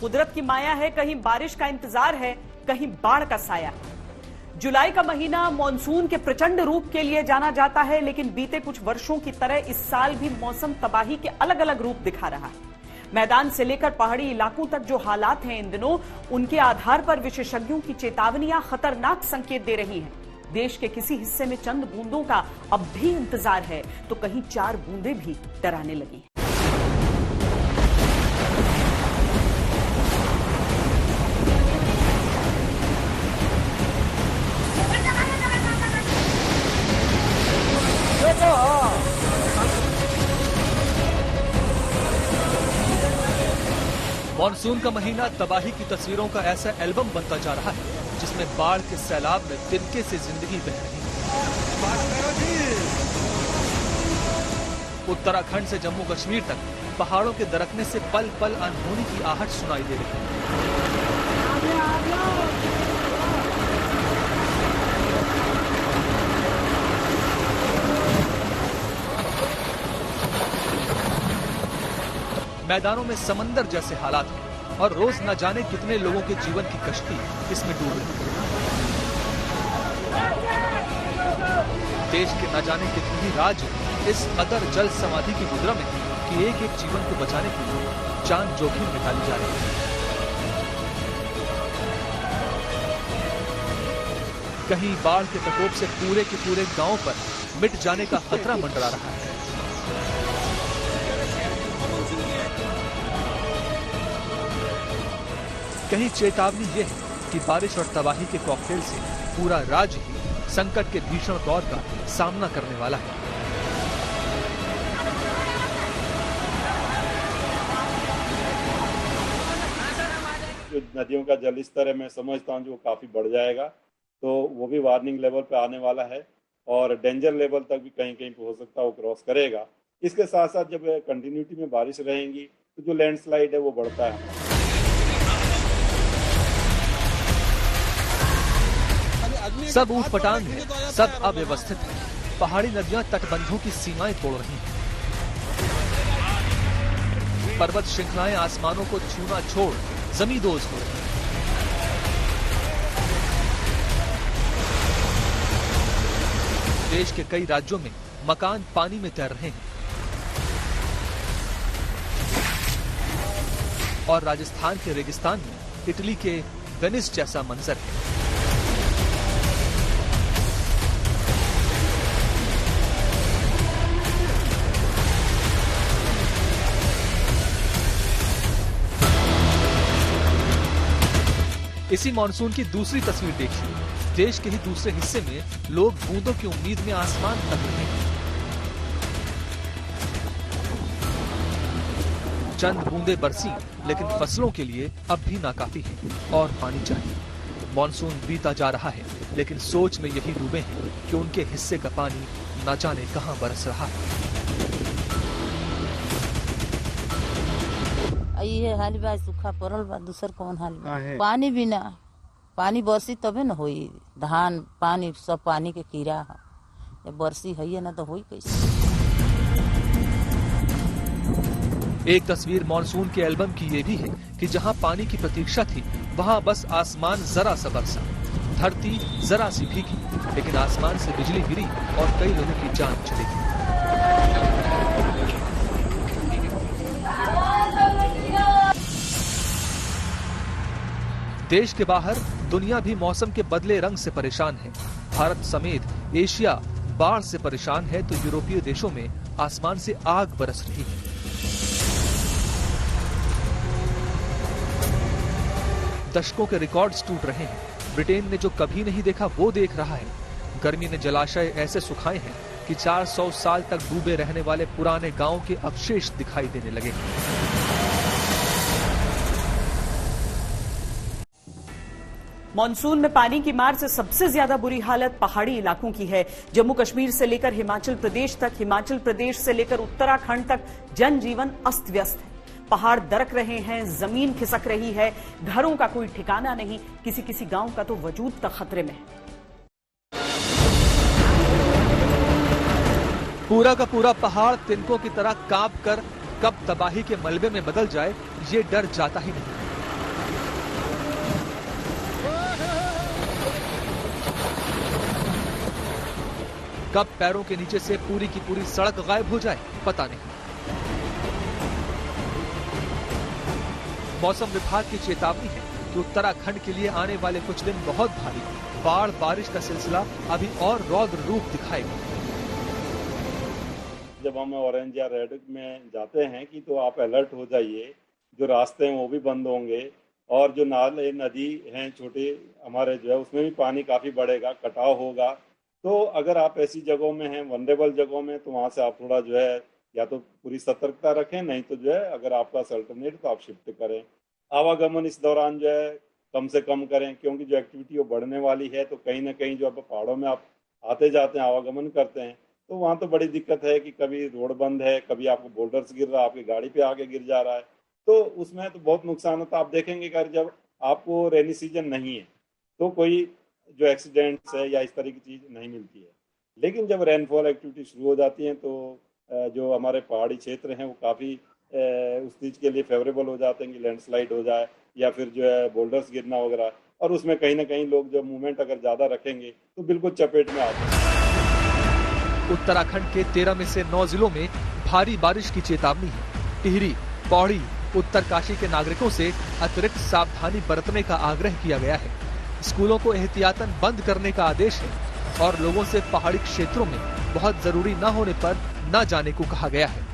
कुदरत की माया है, कहीं बारिश का इंतजार है, कहीं बाढ़ का साया। जुलाई का महीना मॉनसून के प्रचंड रूप के लिए जाना जाता है, लेकिन बीते कुछ वर्षों की तरह इस साल भी मौसम तबाही के अलग अलग रूप दिखा रहा है। मैदान से लेकर पहाड़ी इलाकों तक जो हालात हैं इन दिनों, उनके आधार पर विशेषज्ञों की चेतावनियां खतरनाक संकेत दे रही हैं। देश के किसी हिस्से में चंद बूंदों का अब भी इंतजार है, तो कहीं 4 बूंदें भी डराने लगी हैं। मॉनसून का महीना तबाही की तस्वीरों का ऐसा एल्बम बनता जा रहा है जिसमें बाढ़ के सैलाब में तिनके से जिंदगी बह रही है। उत्तराखंड से जम्मू कश्मीर तक पहाड़ों के दरकने से पल पल अनहोनी की आहट सुनाई दे रही है। मैदानों में समंदर जैसे हालात हैं और रोज न जाने कितने लोगों के जीवन की कश्ती इसमें डूब रही है। देश के न जाने कितने ही राज्य इस कदर जल समाधि की मुद्रा में कि एक एक जीवन को बचाने के लिए जान जोखिम में डाली जा रही है। कहीं बाढ़ के प्रकोप से पूरे के पूरे गांव पर मिट जाने का खतरा मंडरा रहा है। कहीं चेतावनी ये है कि बारिश और तबाही के कॉकटेल से पूरा राज्य ही संकट के भीषण दौर का सामना करने वाला है। जो नदियों का जल स्तर है, मैं समझता हूँ जो काफी बढ़ जाएगा, तो वो भी वार्निंग लेवल पे आने वाला है और डेंजर लेवल तक भी कहीं कहीं पे हो सकता है वो क्रॉस करेगा। इसके साथ साथ जब कंटिन्यूटी में बारिश रहेंगी तो जो लैंडस्लाइड है वो बढ़ता है। सब ऊटपटांग है, सब अव्यवस्थित है। पहाड़ी नदियां तटबंधों की सीमाएं तोड़ रही हैं। पर्वत श्रृंखलाएं आसमानों को छूना छोड़ जमींदोज हो रही हैं। देश के कई राज्यों में मकान पानी में तैर रहे हैं और राजस्थान के रेगिस्तान में इटली के वेनिस जैसा मंजर है। इसी मॉनसून की दूसरी तस्वीर देखिए। देश के ही दूसरे हिस्से में लोग बूंदों की उम्मीद में आसमान तक रहे हैं। चंद बूंदें बरसी, लेकिन फसलों के लिए अब भी नाकाफी है और पानी चाहिए। मॉनसून बीता जा रहा है, लेकिन सोच में यही डूबे हैं कि उनके हिस्से का पानी न जाने कहां बरस रहा है। ये हाल बा सूखा पड़ल बा, दूसर कौन हाल बा? पानी भी ना, पानी बरसी तबे न होई। धान पानी सब पानी के कीड़ा है, जब बरसी है ना तो होई कैसे? एक तस्वीर मॉनसून के एल्बम की ये भी है कि जहां पानी की प्रतीक्षा थी, वहां बस आसमान जरा सा बरसा, धरती जरा सी भीगी, लेकिन आसमान से बिजली गिरी और कई लोगों की जान चली गई। देश के बाहर दुनिया भी मौसम के बदले रंग से परेशान है। भारत समेत एशिया बाढ़ से परेशान है, तो यूरोपीय देशों में आसमान से आग बरस रही है। दशकों के रिकॉर्ड्स टूट रहे हैं। ब्रिटेन ने जो कभी नहीं देखा वो देख रहा है। गर्मी ने जलाशय ऐसे सुखाए हैं कि 400 साल तक डूबे रहने वाले पुराने गांवों के अवशेष दिखाई देने लगे। मॉनसून में पानी की मार से सबसे ज्यादा बुरी हालत पहाड़ी इलाकों की है। जम्मू कश्मीर से लेकर हिमाचल प्रदेश तक, हिमाचल प्रदेश से लेकर उत्तराखंड तक जनजीवन अस्त व्यस्त है। पहाड़ दरक रहे हैं, जमीन खिसक रही है, घरों का कोई ठिकाना नहीं, किसी किसी गांव का तो वजूद तक खतरे में है। पूरा का पूरा पहाड़ तिनकों की तरह कांप कर कब तबाही के मलबे में बदल जाए, ये डर जाता ही नहीं। कब पैरों के नीचे से पूरी की पूरी सड़क गायब हो जाए पता नहीं। मौसम विभाग की चेतावनी है कि उत्तराखंड के लिए आने वाले कुछ दिन बहुत भारी बाढ़ बारिश का सिलसिला अभी और रौद्र रूप दिखाएगा। जब हम ऑरेंज या रेड में जाते हैं कि तो आप अलर्ट हो जाइए, जो रास्ते हैं वो भी बंद होंगे और जो नाले नदी हैं छोटे हमारे जो है उसमें भी पानी काफी बढ़ेगा, कटाव होगा। तो अगर आप ऐसी जगहों में हैं, वनरेबल जगहों में, तो वहां से आप थोड़ा जो है या तो पूरी सतर्कता रखें, नहीं तो जो है अगर आपका अल्टरनेट तो आप शिफ्ट करें। आवागमन इस दौरान जो है कम से कम करें, क्योंकि जो एक्टिविटी वो बढ़ने वाली है। तो कहीं ना कहीं जो पहाड़ों में आप आते जाते हैं, आवागमन करते हैं, तो वहाँ तो बड़ी दिक्कत है कि कभी रोड बंद है, कभी आपको बोल्डर्स गिर रहा है, आपकी गाड़ी पे आगे गिर जा रहा है, तो उसमें तो बहुत नुकसान होता है। आप देखेंगे कि जब आपको रेनी सीजन नहीं है तो कोई जो एक्सीडेंट्स है या इस तरह की चीज नहीं मिलती है, लेकिन जब रेनफॉल एक्टिविटी शुरू हो जाती है तो जो हमारे पहाड़ी क्षेत्र हैं वो काफ़ी उस चीज़ के लिए फेवरेबल हो जाते हैं कि लैंडस्लाइड हो जाए या फिर जो है बोल्डर्स गिरना वगैरह, और उसमें कहीं ना कहीं लोग जब मूवमेंट अगर ज़्यादा रखेंगे तो बिल्कुल चपेट में आते हैं। उत्तराखंड के 13 में से 9 जिलों में भारी बारिश की चेतावनी है। टिहरी, पौड़ी, उत्तरकाशी के नागरिकों से अतिरिक्त सावधानी बरतने का आग्रह किया गया है। स्कूलों को एहतियातन बंद करने का आदेश है और लोगों से पहाड़ी क्षेत्रों में बहुत जरूरी न होने पर न जाने को कहा गया है।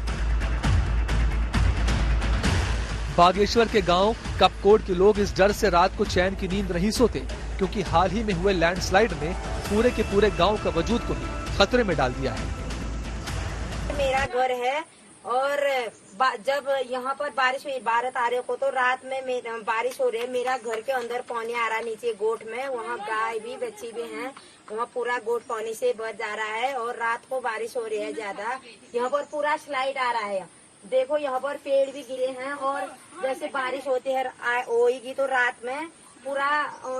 बागेश्वर के गांव कपकोट के लोग इस डर से रात को चैन की नींद नहीं सोते, क्योंकि हाल ही में हुए लैंडस्लाइड ने पूरे के पूरे गांव का वजूद को ही खतरे में डाल दिया है। मेरा घर है और जब यहाँ पर बारिश हुई 12 तारीख को, तो रात में बारिश हो रही है, मेरा घर के अंदर पानी आ रहा है नीचे गोट में, वहाँ गाय भी बच्ची भी हैं, वहाँ पूरा गोट पानी से बच जा रहा है। और रात को बारिश हो रही है ज्यादा, यहाँ पर पूरा स्लाइड आ रहा है। देखो यहाँ पर पेड़ भी गिरे हैं और जैसे बारिश होती है होगी तो रात में पूरा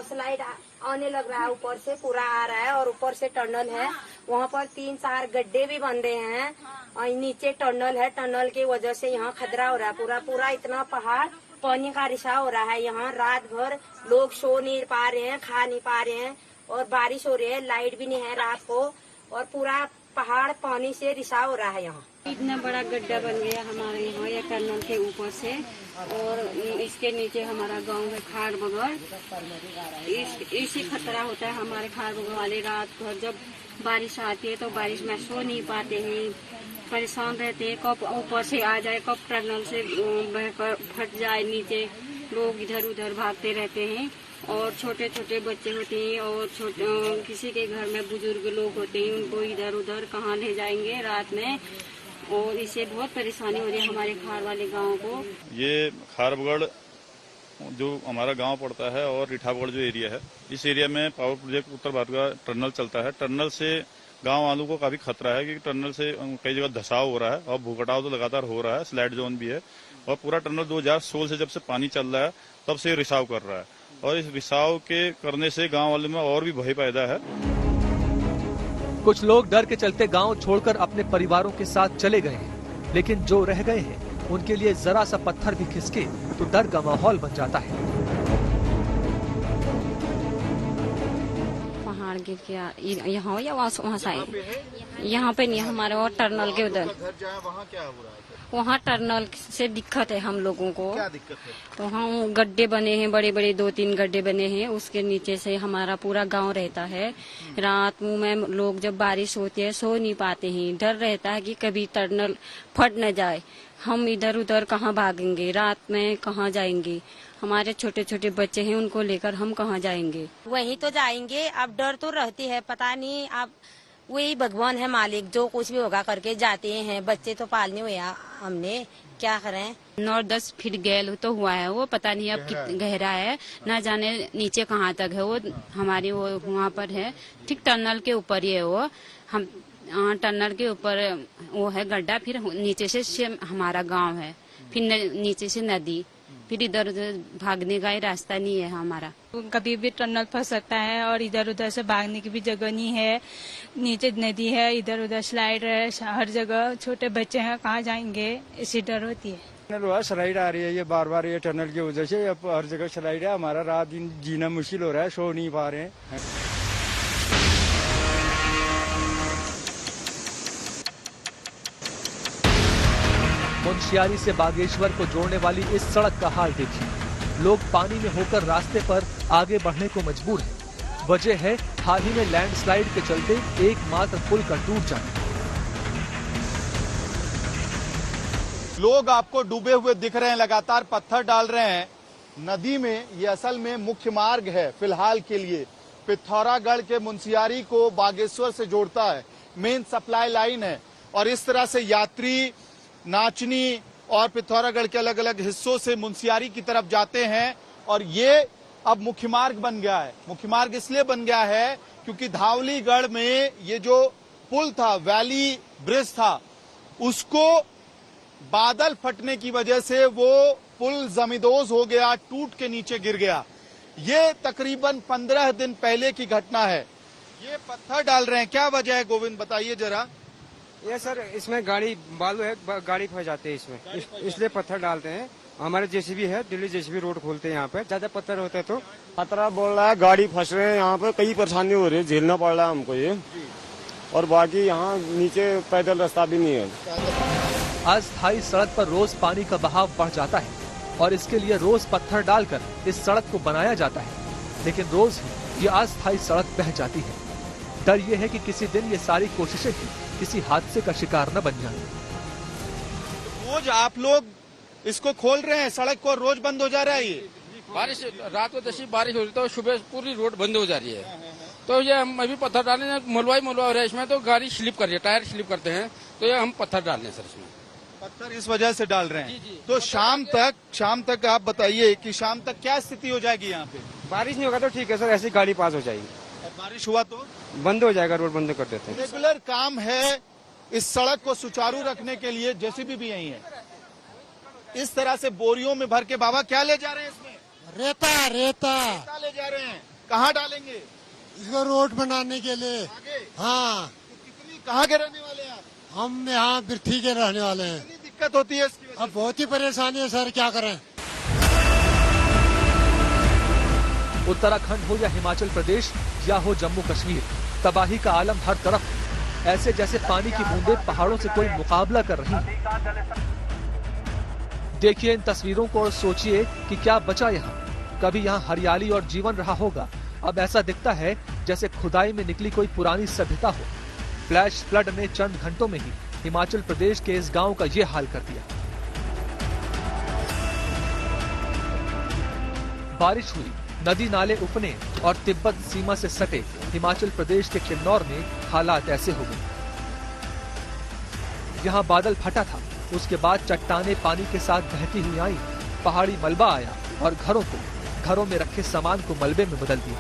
स्लाइड आने लग रहा है, ऊपर से पूरा आ रहा है और ऊपर से टनल है, वहाँ पर 3-4 गड्ढे भी बंधे हैं और नीचे टनल है। टनल की वजह से यहाँ खतरा हो रहा है, पूरा इतना पहाड़ पानी का रिसाव हो रहा है। यहाँ रात भर लोग सो नहीं पा रहे हैं, खा नहीं पा रहे हैं और बारिश हो रही है, लाइट भी नहीं है रात को और पूरा पहाड़ पानी से रिसाव हो रहा है। यहाँ इतना बड़ा गड्ढा बन गया हमारे यहाँ या टनल के ऊपर से, और इसके नीचे हमारा गांव है खाड़ बगड़। इसी खतरा होता है हमारे खाड़ बगड़ वाले। रात भर जब बारिश आती है तो बारिश में सो नहीं पाते हैं, परेशान रहते हैं, कब ऊपर से आ जाए, कब टनल से बहकर फट जाए नीचे। लोग इधर उधर भागते रहते हैं और छोटे छोटे बच्चे होते हैं और किसी के घर में बुजुर्ग लोग होते हैं, उनको इधर उधर कहाँ ले जाएंगे रात में, और इससे बहुत परेशानी हो रही है हमारे खाड़ वाले गांव को। ये खारबगढ़ जो हमारा गांव पड़ता है और रिठाबगढ़ जो एरिया है, इस एरिया में पावर प्रोजेक्ट उत्तर भारत का टनल चलता है। टनल से गांव वालों को काफी खतरा है कि टनल से कई जगह धसाव हो रहा है और भूकटाव तो लगातार हो रहा है, स्लाइड जोन भी है। और पूरा टनल 2016 से जब से पानी चल रहा है तब से रिसाव कर रहा है, और इस रिसाव के करने से गांव वालों में और भी भय पैदा है। कुछ लोग डर के चलते गांव छोड़कर अपने परिवारों के साथ चले गए हैं, लेकिन जो रह गए हैं उनके लिए जरा सा पत्थर भी खिसके तो डर का माहौल बन जाता है। पहाड़ गिर के यहाँ या वहाँ साइड, यहाँ पे नहीं, हमारे और टनल के उधर। वहाँ टनल से दिक्कत है हम लोगों को। क्या दिक्कत है? तो वहाँ गड्ढे बने हैं, बड़े बड़े 2-3 गड्ढे बने हैं, उसके नीचे से हमारा पूरा गांव रहता है। रात में लोग जब बारिश होती है सो नहीं पाते हैं, डर रहता है कि कभी टनल फट न जाए। हम इधर उधर कहाँ भागेंगे, रात में कहाँ जाएंगे, हमारे छोटे छोटे बच्चे हैं, उनको लेकर हम कहाँ जाएंगे। वही तो जाएंगे, अब डर तो रहती है, पता नहीं अब वही भगवान है मालिक, जो कुछ भी होगा करके जाते हैं। बच्चे तो पालने हुए हमने, क्या करें। 9-10 फीट गैल तो हुआ है, वो पता नहीं अब कितना गहरा है, ना जाने नीचे कहाँ तक है। वो हमारी वो वहाँ पर है, ठीक टनल के ऊपर ही है वो। हम टनल के ऊपर वो है गड्ढा, फिर नीचे से हमारा गांव है, फिर नीचे से नदी, फिर इधर उधर भागने का ही रास्ता नहीं है हमारा। कभी भी टनल फंस सकता है और इधर उधर से भागने की भी जगह नहीं है। नीचे नदी है, इधर उधर स्लाइड है, हर जगह छोटे बच्चे हैं, कहाँ जाएंगे, इसी डर होती है। टनल स्लाइड आ रही है, ये बार बार ये टनल की वजह से हर जगह स्लाइड है। हमारा रात दिन जीना मुश्किल हो रहा है, सो नहीं पा रहे हैं। मुंशियारी से बागेश्वर को जोड़ने वाली इस सड़क का हाल देखिए। लोग पानी में होकर रास्ते पर आगे बढ़ने को मजबूर हैं। वजह है हाल ही में लैंडस्लाइड के चलते एकमात्र पुल का टूट जाना। लोग आपको डूबे हुए दिख रहे हैं, लगातार पत्थर डाल रहे हैं नदी में। ये असल में मुख्य मार्ग है फिलहाल के लिए, पिथौरागढ़ के मुंशियारी को बागेश्वर से जोड़ता है, मेन सप्लाई लाइन है। और इस तरह से यात्री नाचनी और पिथौरागढ़ के अलग अलग हिस्सों से मुंशियारी की तरफ जाते हैं। और ये अब मुख्य मार्ग बन गया है। मुख्य मार्ग इसलिए बन गया है क्योंकि धावलीगढ़ में ये जो पुल था, वैली ब्रिज था, उसको बादल फटने की वजह से वो पुल जमींदोज हो गया, टूट के नीचे गिर गया। ये तकरीबन 15 दिन पहले की घटना है। ये पत्थर डाल रहे हैं, क्या वजह है गोविंद, बताइए जरा। ये सर इसमें गाड़ी बालू है, गाड़ी फंस जाते हैं इसमें, इसलिए पत्थर डालते हैं। हमारे जेसीबी है, दिल्ली जेसीबी रोड खोलते हैं यहाँ पे, ज्यादा पत्थर होते हैं तो खतरा बोल रहा है, गाड़ी फंस रहे हैं यहाँ पे, कई परेशानी हो रही है, झेलना पड़ रहा है हमको ये। और बाकी यहाँ नीचे पैदल रास्ता भी नहीं है। अस्थायी सड़क पर रोज पानी का बहाव बढ़ जाता है और इसके लिए रोज पत्थर डालकर इस सड़क को बनाया जाता है, लेकिन रोज ही ये अस्थायी सड़क बह जाती है। डर ये है कि किसी दिन ये सारी कोशिशें ही किसी हादसे का शिकार न बन जाए। रोज आप लोग इसको खोल रहे हैं, सड़क को रोज बंद हो जा रहा है। ये बारिश रात को जैसी बारिश हो रही तो सुबह पूरी रोड बंद हो जा रही है। तो ये हम अभी पत्थर डालने मलवा हो रहा है इसमें, तो गाड़ी स्लिप कर रही है, टायर स्लिप करते हैं, तो ये हम पत्थर डाल रहे हैं सर इसमें। पत्थर इस वजह से डाल रहे हैं। तो शाम तक आप बताइए कि शाम तक क्या स्थिति हो जाएगी यहाँ पे। बारिश नहीं होगा तो ठीक है सर, ऐसी गाड़ी पास हो जाएगी। और बारिश हुआ तो बंद हो जाएगा, रोड बंद कर देते हैं। रेगुलर काम है इस सड़क को सुचारू रखने के लिए, जेसीबी भी यही है। इस तरह से बोरियों में भर के बाबा क्या ले जा रहे हैं इसमें? रेता ले जा रहे हैं। कहाँ डालेंगे इसको? रोड बनाने के लिए। हाँ। तो कहाँ के रहने वाले हैं आप? हम यहाँ बिरथी के रहने वाले हैं। कितनी दिक्कत होती है इसकी वजह? अब बहुत ही परेशानी है सर, क्या करें। उत्तराखंड हो या हिमाचल प्रदेश या हो जम्मू कश्मीर, तबाही का आलम हर तरफ है। ऐसे जैसे पानी की बूंदें पहाड़ों से कोई मुकाबला कर रही हैं। देखिए इन तस्वीरों को और सोचिए कि क्या बचा यहाँ। कभी यहाँ हरियाली और जीवन रहा होगा, अब ऐसा दिखता है जैसे खुदाई में निकली कोई पुरानी सभ्यता हो। फ्लैश फ्लड ने चंद घंटों में ही हिमाचल प्रदेश के इस गांव का ये हाल कर दिया। बारिश हुई, नदी नाले उफने और तिब्बत सीमा से सटे हिमाचल प्रदेश के किन्नौर में हालात ऐसे हो गए। यहाँ बादल फटा था, उसके बाद चट्टानें पानी के साथ बहती हुई आई, पहाड़ी मलबा आया और घरों में रखे सामान को मलबे में बदल दिया।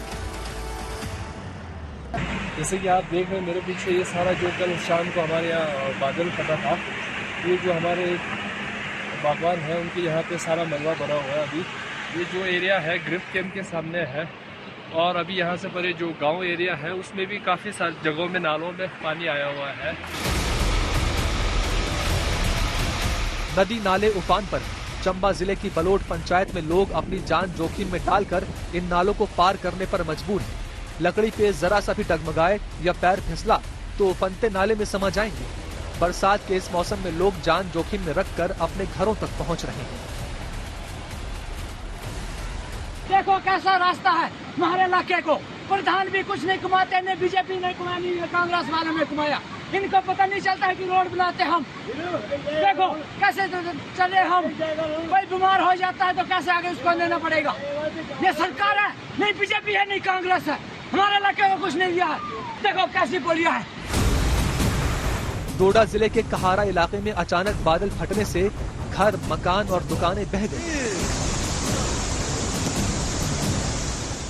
जैसे कि आप देख रहे हैं मेरे पीछे, ये सारा जो कल शाम को हमारे यहाँ बादल फटा था, ये जो हमारे बागवान है उनके यहाँ पे सारा मलबा भरा हुआ है। अभी ये जो एरिया है ग्रिप कैंप के सामने है, और अभी यहाँ से परे जो गांव एरिया है उसमें भी काफ़ी सारी जगहों में नालों में पानी आया हुआ है। नदी नाले उफान पर चंबा जिले की बलोट पंचायत में लोग अपनी जान जोखिम में डालकर इन नालों को पार करने पर मजबूर हैं। लकड़ी पे जरा सा भी डगमगाए या पैर फिसला तो उफनते नाले में समा जाएंगे। बरसात के इस मौसम में लोग जान जोखिम में रखकर अपने घरों तक पहुंच रहे हैं। देखो कैसा रास्ता है हमारे इलाके को। प्रधान भी कुछ नहीं कमाते, नहीं बीजेपी नहीं कमाया, नहीं कांग्रेस वालों ने कमाया। इनको पता नहीं चलता है कि रोड बनाते हम। देखो कैसे चले हम, कोई बीमार हो जाता है तो कैसे आगे उसको देना पड़ेगा। ये सरकार है, नहीं बीजेपी है नहीं कांग्रेस है, हमारे इलाके को कुछ नहीं दिया है। देखो कैसी बोलिया है। डोडा जिले के कहारा इलाके में अचानक बादल फटने से घर, मकान और दुकानें बह गई।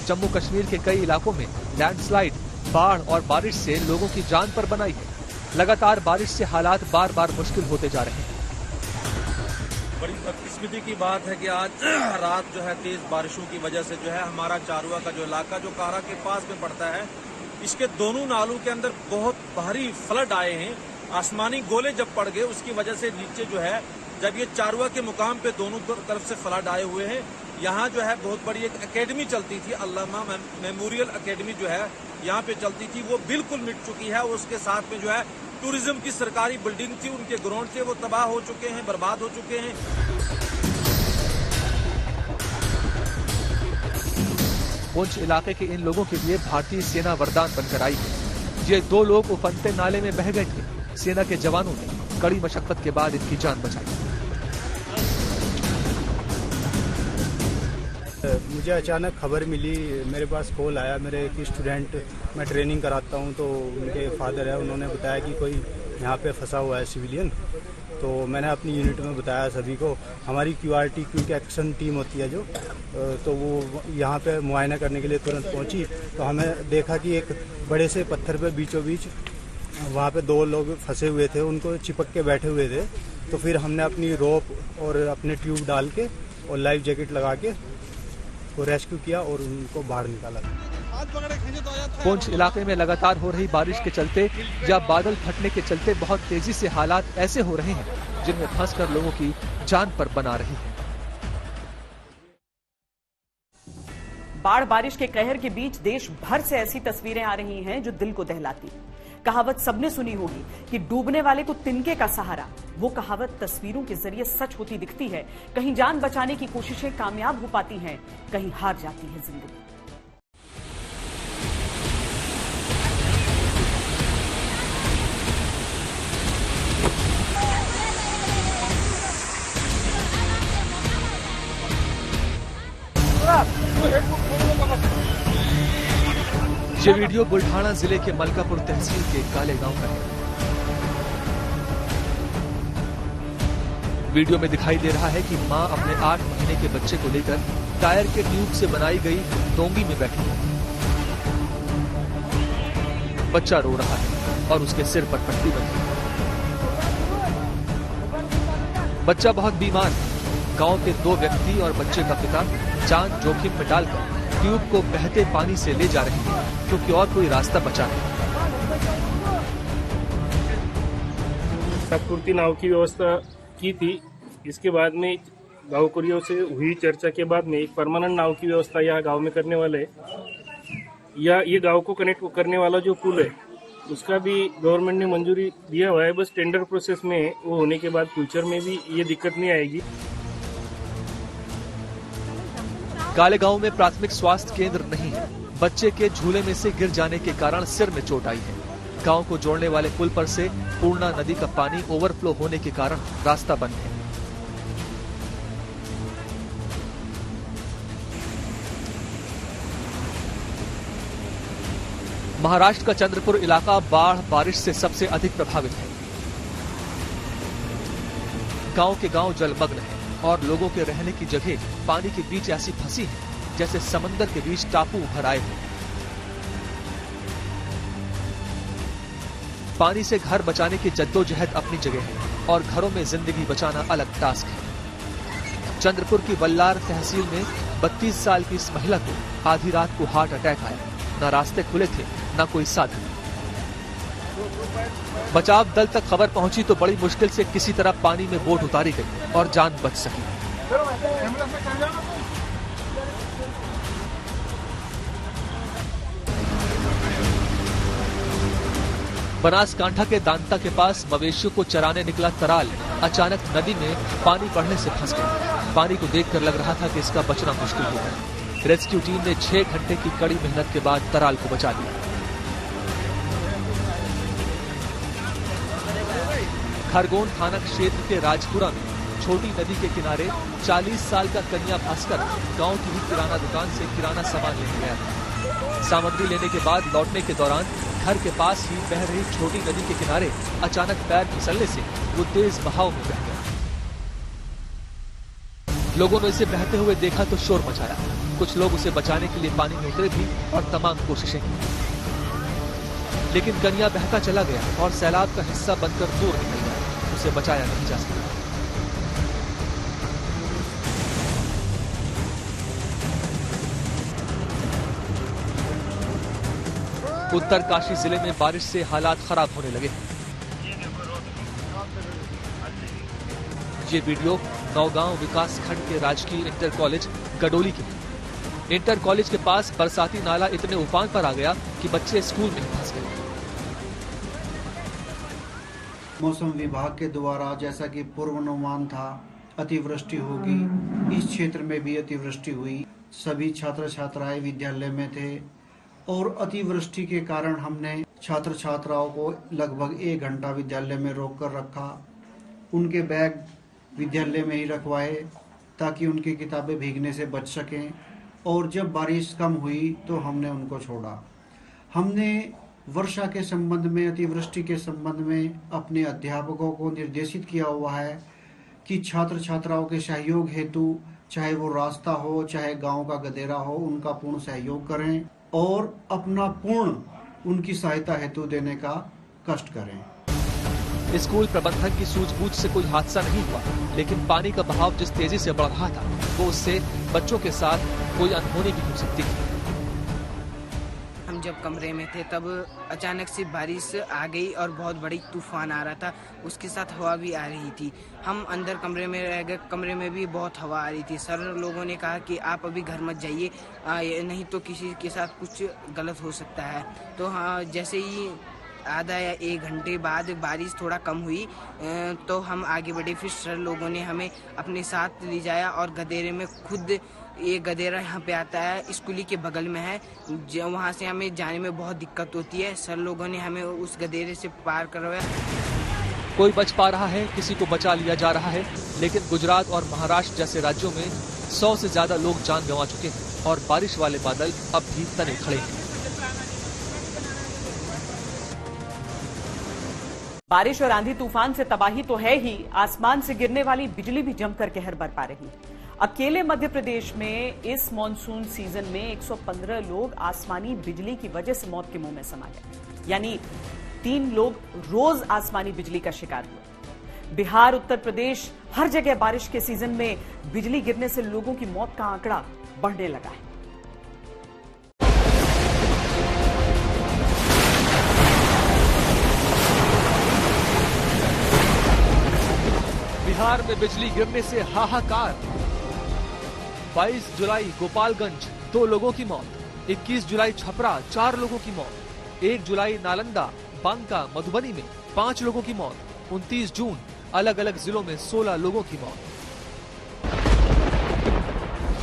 जम्मू कश्मीर के कई इलाकों में लैंडस्लाइड, बाढ़ और बारिश से लोगों की जान पर बनाई है। लगातार बारिश से हालात बार बार मुश्किल होते जा रहे हैं। बड़ी बदकिस्मती की बात है कि आज रात जो है तेज बारिशों की वजह से जो है हमारा चारुआ का जो इलाका जो कारा के पास में पड़ता है, इसके दोनों नालों के अंदर बहुत भारी फ्लड आए हैं। आसमानी गोले जब पड़ गए उसकी वजह से नीचे जो है, जब ये चारुआ के मुकाम पे दोनों तरफ से फ्लड आए हुए हैं। यहाँ जो है बहुत बड़ी एक एकेडमी चलती थी, अल्लामा मेमोरियल एकेडमी जो है यहाँ पे चलती थी, वो बिल्कुल मिट चुकी है। उसके साथ में जो है टूरिज्म की सरकारी बिल्डिंग थी, उनके ग्राउंड थे, वो तबाह हो चुके हैं, बर्बाद हो चुके हैं। पुंछ इलाके के इन लोगों के लिए भारतीय सेना वरदान बनकर आई है। ये 2 लोग उफनते नाले में बह गए थे। सेना के जवानों ने कड़ी मशक्कत के बाद इनकी जान बचाई। मुझे अचानक खबर मिली, मेरे पास कॉल आया। मेरे एक स्टूडेंट, मैं ट्रेनिंग कराता हूं, तो उनके फादर है, उन्होंने बताया कि कोई यहाँ पे फंसा हुआ है सिविलियन। तो मैंने अपनी यूनिट में बताया सभी को। हमारी QRT क्विक एक्शन टीम होती है जो, तो वो यहाँ पे मुआयना करने के लिए तुरंत पहुँची। तो हमें देखा कि एक बड़े से पत्थर पे बीचों बीच वहाँ पे 2 लोग फंसे हुए थे, उनको चिपक के बैठे हुए थे। तो फिर हमने अपनी रोप और अपने ट्यूब डाल के और लाइफ जैकेट लगा के को रेस्क्यू किया और उनको बाहर निकाला। पुंछ इलाके में लगातार हो रही बारिश के चलते या बादल फटने के चलते बहुत तेजी से हालात ऐसे हो रहे हैं जिनमें फंसकर लोगों की जान पर बना रही है। बाढ़ बारिश के कहर के बीच देश भर से ऐसी तस्वीरें आ रही हैं जो दिल को दहलाती। कहावत सबने सुनी होगी कि डूबने वाले को तिनके का सहारा। वो कहावत तस्वीरों के जरिए सच होती दिखती है। कहीं जान बचाने की कोशिशें कामयाब हो पाती हैं, कहीं हार जाती है जिंदगी। ये वीडियो बुल्ढाना जिले के मलकापुर तहसील के काले गांव का है। वीडियो में दिखाई दे रहा है कि मां अपने 8 महीने के बच्चे को लेकर टायर के ट्यूब से बनाई गई डोंगी में बैठी है। बच्चा रो रहा है और उसके सिर पर पट्टी बंधी है। बच्चा बहुत बीमार है। गांव के 2 व्यक्ति और बच्चे का पिता जान जोखिम में डालकर ट्यूब को बहते पानी से ले जा रहे हैं, क्योंकि और कोई रास्ता बचा नहीं। तात्पुरती नाव की व्यवस्था की थी। इसके बाद में गांवकरियों से हुई चर्चा के बाद में एक परमानेंट नाव की व्यवस्था यहाँ गांव में करने वाले, या ये गांव को कनेक्ट करने वाला जो पुल है उसका भी गवर्नमेंट ने मंजूरी दिया हुआ है। बस टेंडर प्रोसेस में वो होने के बाद फ्यूचर में भी ये दिक्कत नहीं आएगी। काले गांव में प्राथमिक स्वास्थ्य केंद्र नहीं है। बच्चे के झूले में से गिर जाने के कारण सिर में चोट आई है। गांव को जोड़ने वाले पुल पर से पूर्णा नदी का पानी ओवरफ्लो होने के कारण रास्ता बंद है। महाराष्ट्र का चंद्रपुर इलाका बाढ़ बारिश से सबसे अधिक प्रभावित है। गांव के गांव जलमग्न है और लोगों के रहने की जगह पानी के बीच ऐसी फंसी है जैसे समंदर के बीच टापू उभर आए हो। पानी से घर बचाने की जद्दोजहद अपनी जगह है और घरों में जिंदगी बचाना अलग टास्क है। चंद्रपुर की बल्लार तहसील में 32 साल की इस महिला को आधी रात को हार्ट अटैक आया। न रास्ते खुले थे, न कोई साधन। बचाव दल तक खबर पहुंची तो बड़ी मुश्किल से किसी तरह पानी में बोट उतारी गई और जान बच सकी। बनासकांठा के दांता के पास मवेशियों को चराने निकला तराल अचानक नदी में पानी बढ़ने से फंस गया। पानी को देखकर लग रहा था कि इसका बचना मुश्किल होगा। रेस्क्यू टीम ने 6 घंटे की कड़ी मेहनत के बाद तराल को बचा लिया। खरगोन थाना क्षेत्र के राजपुरा में छोटी नदी के किनारे 40 साल का कन्या भास्कर गांव की ही किराना दुकान से किराना सामान लेने गया था। सामग्री लेने के बाद लौटने के दौरान घर के पास ही बह रही छोटी नदी के किनारे अचानक पैर फिसलने से वो तेज बहाव में बह गया। लोगों ने इसे बहते हुए देखा तो शोर मचाया। कुछ लोग उसे बचाने के लिए पानी में उतरे भी और तमाम कोशिशें की, लेकिन कन्या बहता चला गया और सैलाब का हिस्सा बनकर दूर निकल गया। उसे बचाया नहीं जा सका। उत्तरकाशी जिले में बारिश से हालात खराब होने लगे। ये वीडियो नौगांव विकास खंड के राजकीय इंटर कॉलेज गडोली के है। इंटर कॉलेज के पास बरसाती नाला इतने उफान पर आ गया कि बच्चे स्कूल में फंस गए। मौसम विभाग के द्वारा जैसा कि पूर्वानुमान था अतिवृष्टि होगी, इस क्षेत्र में भी अतिवृष्टि हुई। सभी छात्र छात्राएं विद्यालय में थे और अतिवृष्टि के कारण हमने छात्र छात्राओं को लगभग 1 घंटा विद्यालय में रोक कर रखा। उनके बैग विद्यालय में ही रखवाए ताकि उनकी किताबें भीगने से बच सकें, और जब बारिश कम हुई तो हमने उनको छोड़ा। हमने वर्षा के संबंध में, अतिवृष्टि के संबंध में अपने अध्यापकों को निर्देशित किया हुआ है कि छात्र छात्राओं के सहयोग हेतु, चाहे वो रास्ता हो चाहे गांव का गदेरा हो, उनका पूर्ण सहयोग करें और अपना पूर्ण उनकी सहायता हेतु देने का कष्ट करें। स्कूल प्रबंधन की सूझबूझ से कोई हादसा नहीं हुआ, लेकिन पानी का बहाव जिस तेजी से बढ़ रहा था वो उससे बच्चों के साथ कोई अनहोनी भी हो सकती थी। हम जब कमरे में थे तब अचानक से बारिश आ गई और बहुत बड़ी तूफान आ रहा था, उसके साथ हवा भी आ रही थी। हम अंदर कमरे में रह गए, कमरे में भी बहुत हवा आ रही थी। सर लोगों ने कहा कि आप अभी घर मत जाइए, नहीं तो किसी के साथ कुछ गलत हो सकता है। तो हाँ, जैसे ही आधा या 1 घंटे बाद बारिश थोड़ा कम हुई तो हम आगे बढ़े। फिर सर लोगों ने हमें अपने साथ ले जाया और गदेरे में खुद, ये गदेरा यहाँ पे आता है, स्कूली के बगल में है, वहाँ से हमें जाने में बहुत दिक्कत होती है। सर लोगों ने हमें उस गदेरे से पार करवाया। कोई बच पा रहा है, किसी को बचा लिया जा रहा है, लेकिन गुजरात और महाराष्ट्र जैसे राज्यों में 100 से ज्यादा लोग जान गंवा चुके हैं और बारिश वाले बादल अब भी तने खड़े हैं। बारिश और आंधी तूफान से तबाही तो है ही, आसमान से गिरने वाली बिजली भी जमकर कहर बरपा रही है। अकेले मध्य प्रदेश में इस मॉनसून सीजन में 115 लोग आसमानी बिजली की वजह से मौत के मुंह में समा गए, यानी 3 लोग रोज आसमानी बिजली का शिकार हुए। बिहार, उत्तर प्रदेश, हर जगह बारिश के सीजन में बिजली गिरने से लोगों की मौत का आंकड़ा बढ़ने लगा है। बिहार में बिजली गिरने से हाहाकार। 22 जुलाई गोपालगंज 2 लोगों की मौत, 21 जुलाई छपरा 4 लोगों की मौत, 1 जुलाई नालंदा, बांका, मधुबनी में 5 लोगों की मौत, 29 जून अलग अलग जिलों में 16 लोगों की मौत।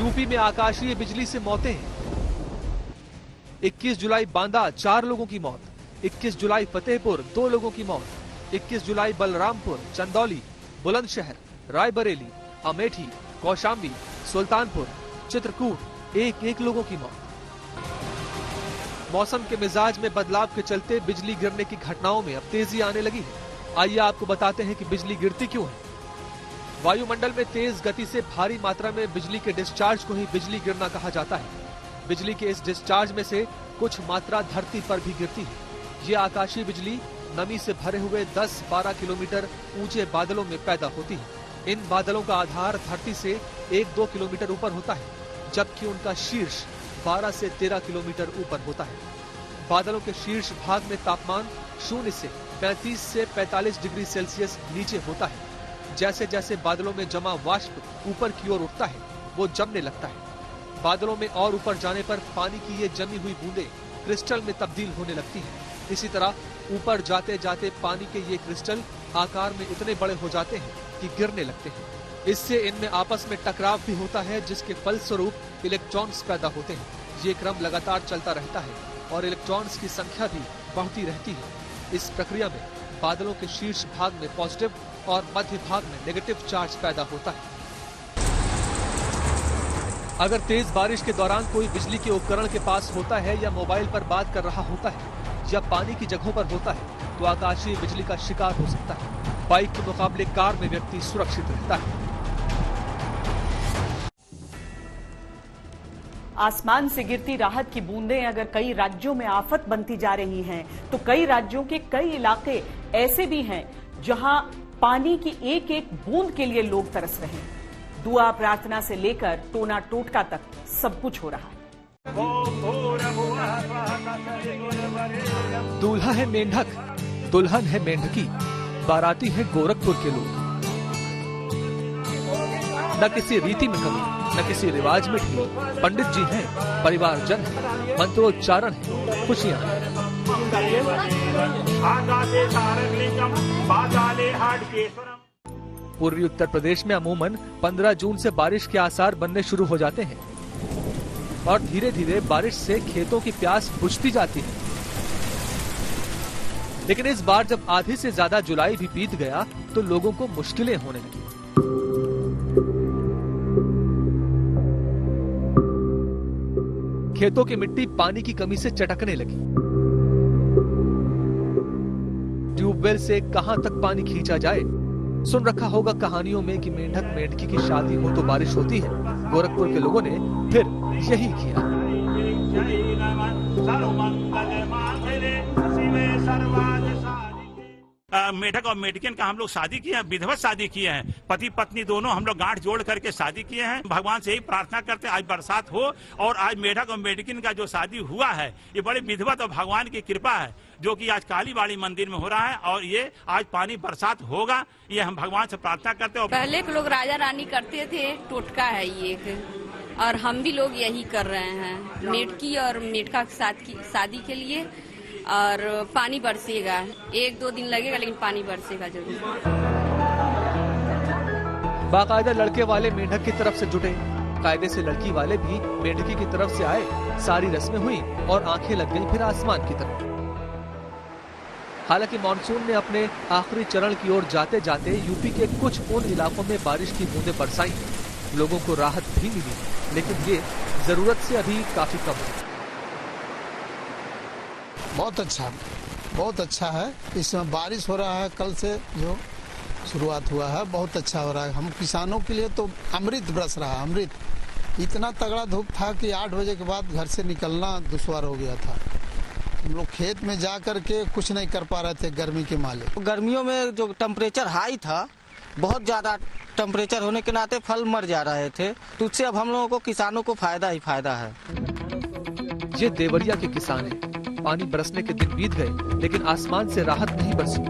यूपी में आकाशीय बिजली से मौतें, 21 जुलाई बांदा 4 लोगों की मौत, 21 जुलाई फतेहपुर 2 लोगों की मौत, 21 जुलाई बलरामपुर, चंदौली, बुलंदशहर, रायबरेली, अमेठी, कौशाम्बी, सुल्तानपुर, चित्रकूट 1-1 लोगों की मौत। मौसम के मिजाज में बदलाव के चलते बिजली गिरने की घटनाओं में अब तेजी आने लगी है। आइए आपको बताते हैं कि बिजली गिरती क्यों है। वायुमंडल में तेज गति से भारी मात्रा में बिजली के डिस्चार्ज को ही बिजली गिरना कहा जाता है। बिजली के इस डिस्चार्ज में से कुछ मात्रा धरती पर भी गिरती है। ये आकाशीय बिजली नमी से भरे हुए 10-12 किलोमीटर ऊंचे बादलों में पैदा होती है। इन बादलों का आधार धरती से 1-2 किलोमीटर ऊपर होता है, जबकि उनका शीर्ष 12 से 13 किलोमीटर ऊपर होता है। बादलों के शीर्ष भाग में तापमान 0 से 35 से 45 डिग्री सेल्सियस नीचे होता है। जैसे जैसे बादलों में जमा वाष्प ऊपर की ओर उठता है, वो जमने लगता है। बादलों में और ऊपर जाने पर पानी की ये जमी हुई बूंदें क्रिस्टल में तब्दील होने लगती हैं। इसी तरह ऊपर जाते जाते पानी के ये क्रिस्टल आकार में इतने बड़े हो जाते हैं कि गिरने लगते हैं। इससे इनमें आपस में टकराव भी होता है, जिसके फलस्वरूप इलेक्ट्रॉन्स पैदा होते हैं। ये क्रम लगातार चलता रहता है और इलेक्ट्रॉन्स की संख्या भी बढ़ती रहती है। इस प्रक्रिया में बादलों के शीर्ष भाग में पॉजिटिव और मध्य भाग में नेगेटिव चार्ज पैदा होता है। अगर तेज बारिश के दौरान कोई बिजली के उपकरण के पास होता है या मोबाइल पर बात कर रहा होता है या पानी की जगहों पर होता है तो आकाशीय बिजली का शिकार हो सकता है। बाइक के मुकाबले कार में व्यक्ति सुरक्षित रहता है। आसमान से गिरती राहत की बूंदें अगर कई राज्यों में आफत बनती जा रही हैं, तो कई राज्यों के कई इलाके ऐसे भी हैं जहां पानी की एक एक बूंद के लिए लोग तरस रहे हैं। दुआ प्रार्थना से लेकर टोना टोटका तक सब कुछ हो रहा है। दूल्हा है मेंढक, दुल्हन है मेंढकी, बाराती है गोरखपुर के लोग। न किसी रीति में कमी, न किसी रिवाज में ढील। पंडित जी हैं, परिवारजन है, मंत्रोच्चारण है, खुशियां हैं। पूर्वी उत्तर प्रदेश में अमूमन 15 जून से बारिश के आसार बनने शुरू हो जाते हैं और धीरे धीरे बारिश से खेतों की प्यास बुझती जाती है। लेकिन इस बार जब आधी से ज्यादा जुलाई भी बीत गया तो लोगों को मुश्किलें होने लगी। खेतों की मिट्टी पानी की कमी से चटकने लगी। ट्यूबवेल से कहां तक पानी खींचा जाए। सुन रखा होगा कहानियों में कि मेंढक मेंढकी की शादी हो तो बारिश होती है। गोरखपुर के लोगों ने फिर यही किया। मेढक और मेढकिन का हम लोग शादी किए हैं, विधिवत शादी किए हैं। पति पत्नी दोनों हम लोग गांठ जोड़ करके शादी किए हैं। भगवान से यही प्रार्थना करते हैं आज बरसात हो, और आज मेढक और मेढकिन का जो शादी हुआ है ये बड़ी विधिवत और भगवान की कृपा है, जो कि आज कालीबाड़ी मंदिर में हो रहा है और ये आज पानी बरसात होगा, ये हम भगवान से प्रार्थना करते हैं। पहले के लोग राजा रानी करते थे, टोटका है ये और हम भी लोग यही कर रहे हैं। मेढकी और मेढका शादी के लिए और पानी बरसेगा, 1-2 दिन लगेगा लेकिन पानी बरसेगा जरूर। बाकायदा लड़के वाले मेंढक की तरफ से जुटे, कायदे से लड़की वाले भी मेंढकी की तरफ से आए। सारी रस्में हुई और आंखें लग गईं फिर आसमान की तरफ। हालांकि मानसून ने अपने आखिरी चरण की ओर जाते जाते यूपी के कुछ उन इलाकों में बारिश की बूंदें बरसाई। लोगों को राहत भी मिली, लेकिन ये जरूरत से अभी काफी कम है। बहुत अच्छा है। इसमें बारिश हो रहा है, कल से जो शुरुआत हुआ है बहुत अच्छा हो रहा है। हम किसानों के लिए तो अमृत बरस रहा है, अमृत। इतना तगड़ा धूप था कि 8 बजे के बाद घर से निकलना दुश्वार हो गया था। हम लोग खेत में जा कर के कुछ नहीं कर पा रहे थे गर्मी के माले। गर्मियों में जो टेम्परेचर हाई था, बहुत ज्यादा टेम्परेचर होने के नाते फल मर जा रहे थे, तो उससे अब हम लोगों को किसानों को फायदा ही फायदा है। ये देवरिया के किसान हैं। पानी बरसने के दिन बीत गए लेकिन आसमान से राहत नहीं बरसी।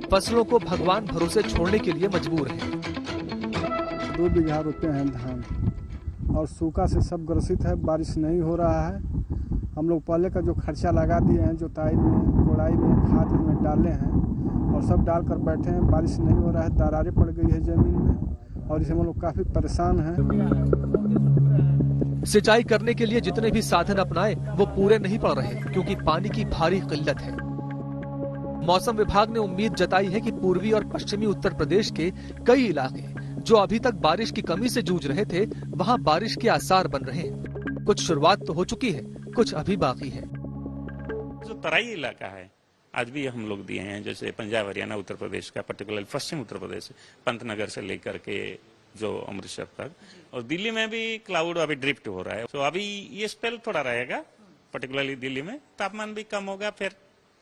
फसलों को भगवान भरोसे छोड़ने के लिए मजबूर हैं। 2 बीघा रोपे हैं धान और सूखा से सब ग्रसित है। बारिश नहीं हो रहा है। हम लोग पहले का जो खर्चा लगा दिए हैं, जुताई में, कोड़ाई में, खाद में डाले हैं और सब डालकर बैठे हैं। बारिश नहीं हो रहा है, दरारें पड़ गई है जमीन में और इसमें हम लोग काफी परेशान हैं। सिंचाई करने के लिए जितने भी साधन अपनाए वो पूरे नहीं पड़ रहे क्योंकि पानी की भारी किल्लत है। मौसम विभाग ने उम्मीद जताई है कि पूर्वी और पश्चिमी उत्तर प्रदेश के कई इलाके जो अभी तक बारिश की कमी से जूझ रहे थे, वहां बारिश के आसार बन रहे हैं। कुछ शुरुआत तो हो चुकी है, कुछ अभी बाकी है। जो तराई इलाका है आज भी हम लोग दिए हैं, जैसे पंजाब हरियाणा उत्तर प्रदेश का, पर्टिकुलर पश्चिम उत्तर प्रदेश, पंतनगर से लेकर के जो अमृतसर तक, और दिल्ली में भी क्लाउड अभी ड्रिफ्ट हो रहा है। तो अभी ये स्पेल थोड़ा रहेगा, पर्टिकुलरली दिल्ली में तापमान भी कम होगा, फिर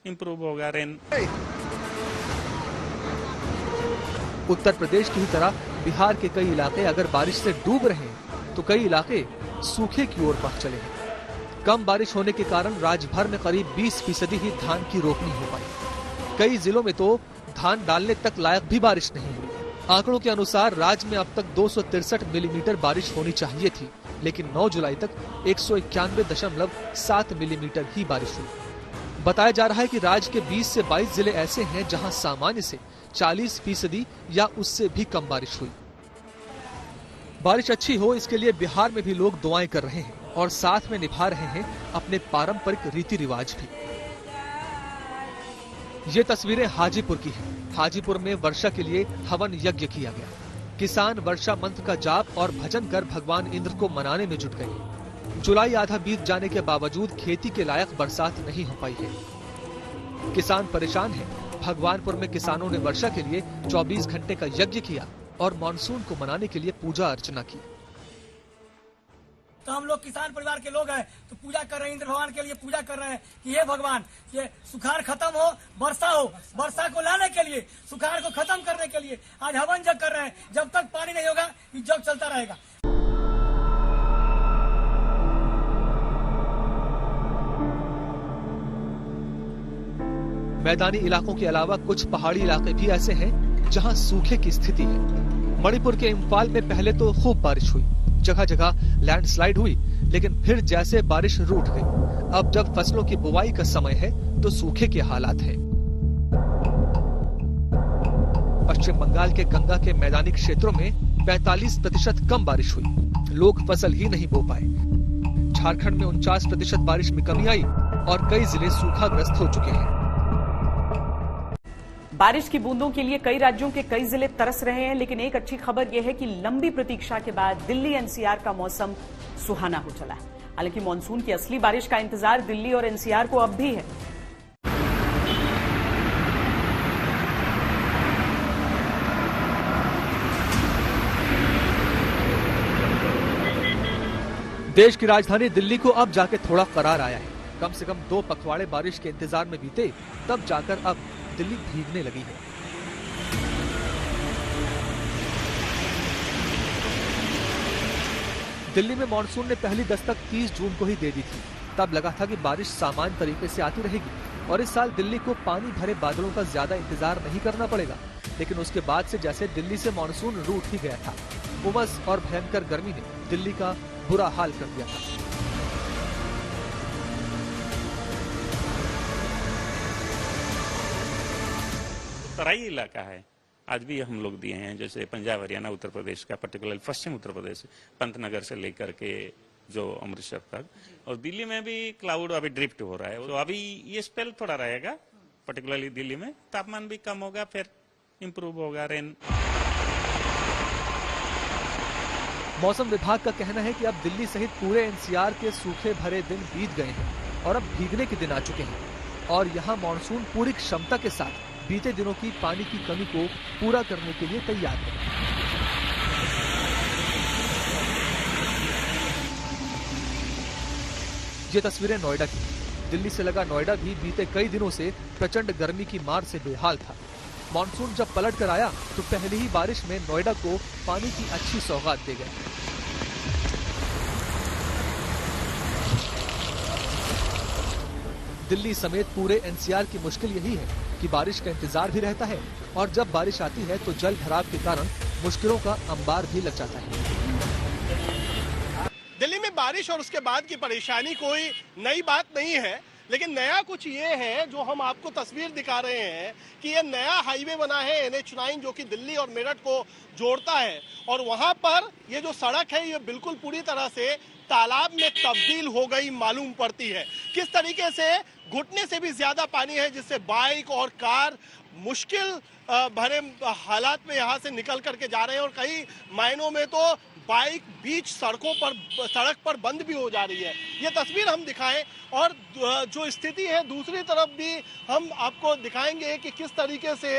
इम्प्रूव होगा रेन। उत्तर प्रदेश की ही तरह बिहार के कई इलाके अगर बारिश से डूब रहे हैं तो कई इलाके सूखे की ओर बढ़ चले हैं। कम बारिश होने के कारण राज्य भर में करीब 20% ही धान की रोपनी हो पाई। कई जिलों में तो धान डालने तक लायक भी बारिश नहीं हुई। आंकड़ों के अनुसार राज्य में अब तक 263 मिलीमीटर बारिश होनी चाहिए थी, लेकिन 9 जुलाई तक 191.7 मिलीमीटर ही बारिश हुई। बताया जा रहा है कि राज्य के 20 से 22 जिले ऐसे हैं जहां सामान्य से 40% या उससे भी कम बारिश हुई। बारिश अच्छी हो इसके लिए बिहार में भी लोग दुआएं कर रहे हैं और साथ में निभा रहे हैं अपने पारंपरिक रीति रिवाज भी। ये तस्वीरें हाजीपुर की हैं। हाजीपुर में वर्षा के लिए हवन यज्ञ किया गया। किसान वर्षा मंत्र का जाप और भजन कर भगवान इंद्र को मनाने में जुट गए। जुलाई आधा बीत जाने के बावजूद खेती के लायक बरसात नहीं हो पाई है। किसान परेशान हैं। भगवानपुर में किसानों ने वर्षा के लिए 24 घंटे का यज्ञ किया और मानसून को मनाने के लिए पूजा अर्चना की। तो हम लोग किसान परिवार के लोग हैं, तो पूजा कर रहे हैं, इंद्र भगवान के लिए पूजा कर रहे हैं कि हे भगवान, ये सुखाड़ खत्म हो, वर्षा को लाने के लिए, सुखाड़ को खत्म करने के लिए आज हवन जग कर रहे हैं। जब तक पानी नहीं होगा ये जग चलता रहेगा। मैदानी इलाकों के अलावा कुछ पहाड़ी इलाके भी ऐसे हैं जहां सूखे की स्थिति है। मणिपुर के इम्फाल में पहले तो खूब बारिश हुई, जगह जगह लैंडस्लाइड हुई, लेकिन फिर जैसे बारिश रूठ गई। अब जब फसलों की बुवाई का समय है तो सूखे के हालात हैं। पश्चिम बंगाल के गंगा के मैदानी क्षेत्रों में 45% कम बारिश हुई। लोग फसल ही नहीं बो पाए। झारखंड में 49% बारिश में कमी आई और कई जिले सूखाग्रस्त हो चुके हैं। बारिश की बूंदों के लिए कई राज्यों के कई जिले तरस रहे हैं, लेकिन एक अच्छी खबर यह है कि लंबी प्रतीक्षा के बाद दिल्ली एनसीआर का मौसम सुहाना हो चला है। हालांकि मानसून की असली बारिश का इंतजार दिल्ली और एनसीआर को अब भी है। देश की राजधानी दिल्ली को अब जाके थोड़ा करार आया है। कम से कम 2 पखवाड़े बारिश के इंतजार में बीते, तब जाकर अब दिल्ली भीगने लगी है। दिल्ली में मानसून ने पहली दस्तक 30 जून को ही दे दी थी। तब लगा था कि बारिश सामान्य तरीके से आती रहेगी और इस साल दिल्ली को पानी भरे बादलों का ज्यादा इंतजार नहीं करना पड़ेगा। लेकिन उसके बाद से जैसे दिल्ली से मानसून रूठ ही गया था। उमस और भयंकर गर्मी ने दिल्ली का बुरा हाल कर दिया था। तराई इलाका है, आज भी हम लोग दिए हैं, जैसे पंजाब हरियाणा उत्तर प्रदेश का, पर्टिकुलर पश्चिम उत्तर प्रदेश, पंतनगर से लेकर के जो अमृतसर तक, और दिल्ली में भी क्लाउड अभी ड्रिफ्ट हो रहा है। तो अभी ये स्पेल थोड़ा रहेगा, पर्टिकुलरली दिल्ली में तापमान भी कम होगा, फिर इंप्रूव होगा रेन। मौसम विभाग का कहना है कि अब दिल्ली सहित पूरे एनसीआर के सूखे भरे दिन बीत गए हैं और अब भीगने के दिन आ चुके हैं और यहाँ मानसून पूरी क्षमता के साथ बीते दिनों की पानी की कमी को पूरा करने के लिए तैयार है। ये तस्वीरें नोएडा की। दिल्ली से लगा नोएडा भी बीते कई दिनों से प्रचंड गर्मी की मार से बेहाल था। मानसून जब पलट कर आया तो पहली ही बारिश में नोएडा को पानी की अच्छी सौगात दे गए। दिल्ली समेत पूरे एनसीआर की मुश्किल यही है कि बारिश का इंतजार भी रहता है और जब बारिश आती है तो जल भराव के कारण मुश्किलों का अंबार भी लग जाता है। दिल्ली में बारिश और उसके बाद की परेशानी कोई नई बात नहीं है, लेकिन नया कुछ ये है जो हम आपको तस्वीर दिखा रहे हैं कि ये नया हाईवे बना है NH9 जो कि दिल्ली और मेरठ को जोड़ता है और वहां पर ये जो सड़क है ये बिल्कुल पूरी तरह से तालाब में तब्दील हो गई मालूम पड़ती है। किस तरीके से घुटने से भी ज्यादा पानी है जिससे बाइक और कार मुश्किल भरे हालात में यहाँ से निकल करके जा रहे हैं और कई मायनों में तो बाइक बीच सड़क पर बंद भी हो जा रही है। ये तस्वीर हम दिखाएं और जो स्थिति है दूसरी तरफ भी हम आपको दिखाएंगे कि किस तरीके से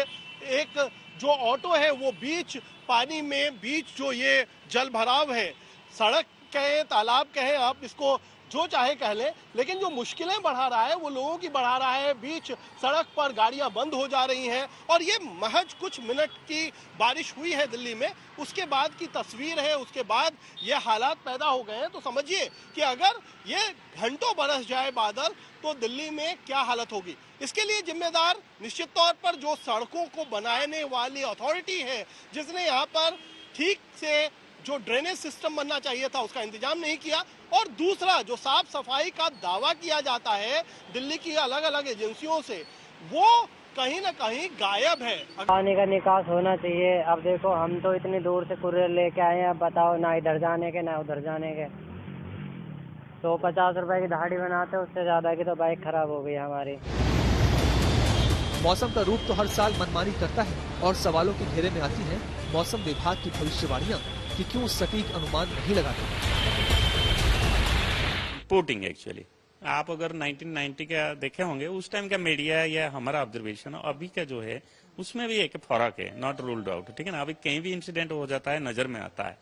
एक जो ऑटो है वो बीच पानी में बीच जो ये जल भराव है, सड़क कहें तालाब कहें आप इसको जो चाहे कह लें, लेकिन जो मुश्किलें बढ़ा रहा है वो लोगों की बढ़ा रहा है। बीच सड़क पर गाड़ियां बंद हो जा रही हैं और ये महज कुछ मिनट की बारिश हुई है दिल्ली में, उसके बाद की तस्वीर है, उसके बाद ये हालात पैदा हो गए हैं। तो समझिए कि अगर ये घंटों बरस जाए बादल तो दिल्ली में क्या हालत होगी। इसके लिए जिम्मेदार निश्चित तौर पर जो सड़कों को बनाने वाली अथॉरिटी है, जिसने यहाँ पर ठीक से जो ड्रेनेज सिस्टम बनना चाहिए था उसका इंतजाम नहीं किया, और दूसरा जो साफ सफाई का दावा किया जाता है दिल्ली की अलग अलग एजेंसियों से, वो कहीं ना कहीं गायब है। पानी का निकास होना चाहिए। अब देखो हम तो इतनी दूर से कुरियर लेके आए हैं, अब बताओ ना इधर जाने के ना उधर जाने के, तो 50 रुपए की दहाड़ी बनाते उससे ज्यादा की तो बाइक खराब हो गई हमारी। मौसम का रूप तो हर साल मनमानी करता है और सवालों के घेरे में आती है मौसम विभाग की भविष्यवाणियां कि क्यों सटीक अनुमान नहीं लगाते। रिपोर्टिंग एक्चुअली आप अगर 1990 का देखे होंगे उस टाइम का मीडिया या हमारा ऑब्जर्वेशन अभी का जो है उसमें भी एक फर्क है, नॉट रूल्ड आउट, ठीक है ना। अभी कहीं भी इंसिडेंट हो जाता है नजर में आता है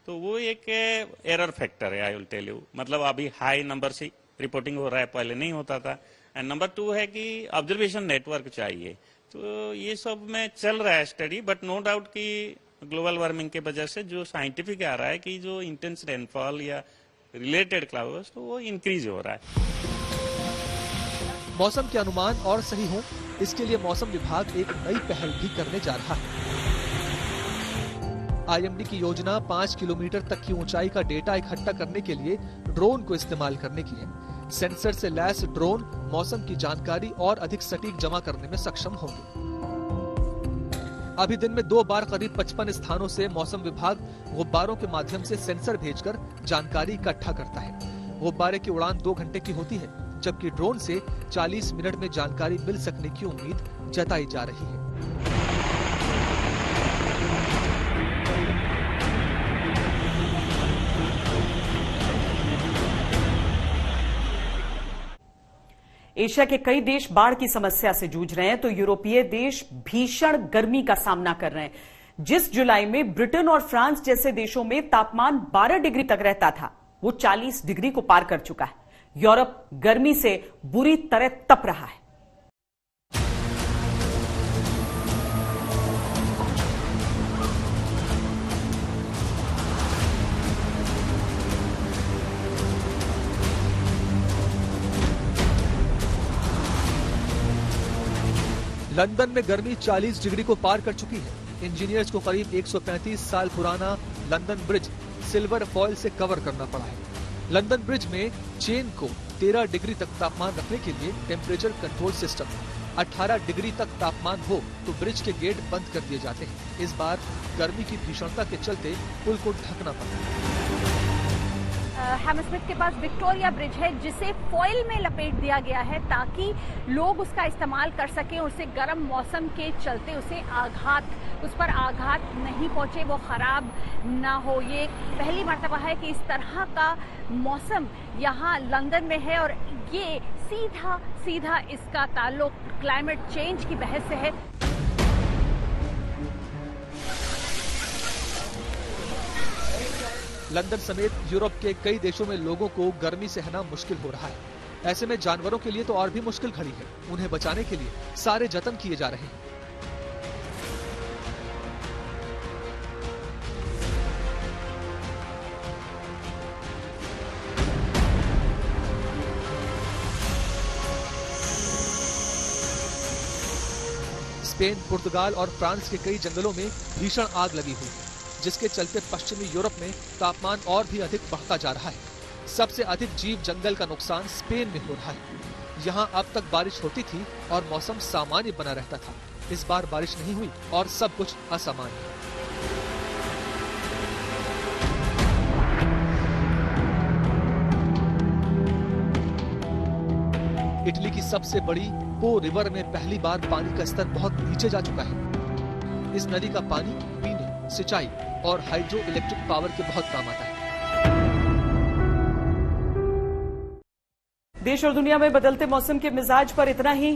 तो वो एक एरर फैक्टर है, आई विल टेल यू। मतलब अभी हाई नंबर से रिपोर्टिंग हो रहा है, पहले नहीं होता था। एंड नंबर 2 है कि ऑब्जर्वेशन नेटवर्क चाहिए, तो ये सब में चल रहा है स्टडी, बट नो डाउट कि ग्लोबल वार्मिंग के वजह से जो साइंटिफिक आ रहा है कि जो इंटेंस रेनफॉल या रिलेटेड क्लाउड्स तो वो इंक्रीज हो रहा है। मौसम के अनुमान और सही हो इसके लिए मौसम विभाग एक नई पहल भी करने जा रहा है। IMD की योजना 5 किलोमीटर तक की ऊंचाई का डेटा इकट्ठा करने के लिए ड्रोन को इस्तेमाल करने की है। सेंसर से लैस ड्रोन मौसम की जानकारी और अधिक सटीक जमा करने में सक्षम होंगे। अभी दिन में 2 बार करीब 55 स्थानों से मौसम विभाग गुब्बारों के माध्यम से सेंसर भेजकर जानकारी इकट्ठा करता है। गुब्बारे की उड़ान 2 घंटे की होती है, जबकि ड्रोन से 40 मिनट में जानकारी मिल सकने की उम्मीद जताई जा रही है। एशिया के कई देश बाढ़ की समस्या से जूझ रहे हैं तो यूरोपीय देश भीषण गर्मी का सामना कर रहे हैं। जिस जुलाई में ब्रिटेन और फ्रांस जैसे देशों में तापमान 12 डिग्री तक रहता था, वो 40 डिग्री को पार कर चुका है। यूरोप गर्मी से बुरी तरह तप रहा है। लंदन में गर्मी 40 डिग्री को पार कर चुकी है। इंजीनियर्स को करीब 135 साल पुराना लंदन ब्रिज सिल्वर फॉयल से कवर करना पड़ा है। लंदन ब्रिज में चेन को 13 डिग्री तक तापमान रखने के लिए टेम्परेचर कंट्रोल सिस्टम है। 18 डिग्री तक तापमान हो तो ब्रिज के गेट बंद कर दिए जाते हैं। इस बार गर्मी की भीषणता के चलते पुल को ढकना पड़ा। हैमरस्मिथ के पास विक्टोरिया ब्रिज है जिसे फॉइल में लपेट दिया गया है ताकि लोग उसका इस्तेमाल कर सकें। उसे गर्म मौसम के चलते उस पर आघात नहीं पहुंचे, वो खराब ना हो। ये पहली मर्तबा है कि इस तरह का मौसम यहाँ लंदन में है और ये सीधा इसका ताल्लुक क्लाइमेट चेंज की बहस से है। लंदन समेत यूरोप के कई देशों में लोगों को गर्मी सहना मुश्किल हो रहा है। ऐसे में जानवरों के लिए तो और भी मुश्किल खड़ी है। उन्हें बचाने के लिए सारे जतन किए जा रहे हैं। स्पेन, पुर्तगाल और फ्रांस के कई जंगलों में भीषण आग लगी हुई है, जिसके चलते पश्चिमी यूरोप में तापमान और भी अधिक बढ़ता जा रहा है। सबसे अधिक जीव जंगल का नुकसान स्पेन में हो रहा है। यहाँ अब तक बारिश होती थी और मौसम सामान्य बना रहता था। इस बार बारिश नहीं हुई और सब कुछ असामान्य है। इटली की सबसे बड़ी पो रिवर में पहली बार पानी का स्तर बहुत नीचे जा चुका है। इस नदी का पानी पीने, सिंचाई और हाइड्रो इलेक्ट्रिक पावर के बहुत काम आता है। देश और दुनिया में बदलते मौसम के मिजाज पर इतना ही।